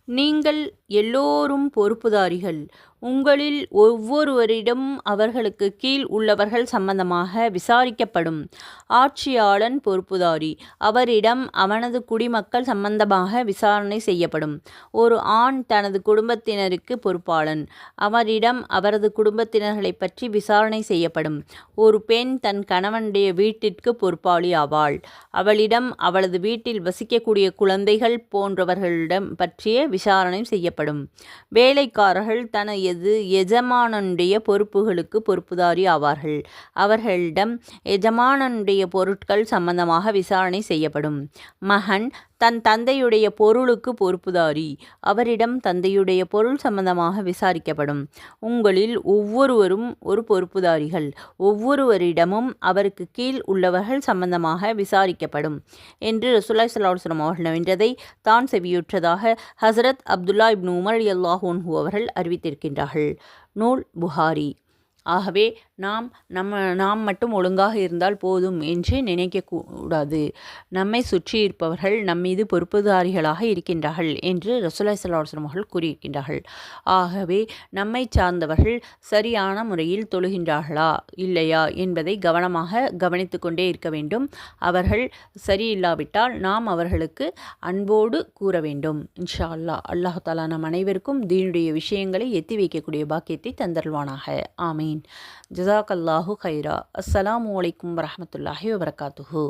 நீங்கள் எல்லோரும் பொறுப்புதாரிகள். உங்களில் ஒவ்வொருவரிடம் அவர்களுக்கு கீழ் உள்ளவர்கள் சம்பந்தமாக விசாரிக்கப்படும். ஆட்சியாளன் பொறுப்புதாரி. அவரிடம் அவனது குடிமக்கள் சம்பந்தமாக விசாரணை செய்யப்படும். ஒரு ஆண் தனது குடும்பத்தினருக்கு பொறுப்பாளன். அவரிடம் அவரது குடும்பத்தினர்களைப் பற்றி விசாரணை செய்யப்படும். ஒரு பெண் தன் கணவனுடைய வீட்டிற்கு பொறுப்பாளி ஆவாள். அவளிடம் அவளது வீட்டில் வசிக்கக்கூடிய குழந்தைகள் போன்றவர்களிடம் பற்றிய விசாரணை செய்யப்படும். வேலைக்காரர்கள் தனது எஜமானனுடைய பொறுப்புகளுக்கு பொறுப்புதாரி ஆவார்கள். அவர்களிடம் எஜமானனுடைய பொருட்கள் சம்பந்தமாக விசாரணை செய்யப்படும். மகன் தன் தந்தையுடைய பொருளுக்கு பொறுப்புதாரி. அவரிடம் தந்தையுடைய பொருள் சம்பந்தமாக விசாரிக்கப்படும். உங்களில் ஒவ்வொருவரும் ஒரு பொறுப்புதாரிகள். ஒவ்வொருவரிடமும் அவருக்கு கீழ் உள்ளவர்கள் சம்பந்தமாக விசாரிக்கப்படும் என்று ரசூலுல்லாஹி ஸல்லல்லாஹு அலைஹி வஸல்லம் அவர்கள் நவின்றதை தான் செவியுற்றதாக ஹஸரத் அப்துல்லா இப்னு உமர் ரலியல்லாஹு அன்ஹு அவர்கள் அறிவித்திருக்கின்றார்கள். நூல் புகாரி. ஆகவே நாம் மட்டும் ஒழுங்காக இருந்தால் போதும் என்று நினைக்கக்கூடாது. நம்மை சுற்றி இருப்பவர்கள் நம்மீது பொறுப்புதாரிகளாக இருக்கின்றார்கள் என்று ரசூலுல்லாஹி ஸல்லல்லாஹு அலைஹி வஸல்லம் அவர்கள் கூறியிருக்கின்றார்கள். ஆகவே நம்மை சார்ந்தவர்கள் சரியான முறையில் தொழுகின்றார்களா இல்லையா என்பதை கவனமாக கவனித்து கொண்டே இருக்க வேண்டும். அவர்கள் சரியில்லாவிட்டால் நாம் அவர்களுக்கு அன்போடு கூற வேண்டும். இன்ஷா அல்லாஹ். அல்லாஹ் தஆலா நம் அனைவருக்கும் தீனுடைய விஷயங்களை எத்தி வைக்கக்கூடிய பாக்கியத்தை தந்தருள்வானாக. ஆமீன். ஜஸாக்கல்லாஹு கைரா. அஸ்ஸலாமு அலைக்கும் வரஹ்மத்துல்லாஹி வபரகாத்துஹு.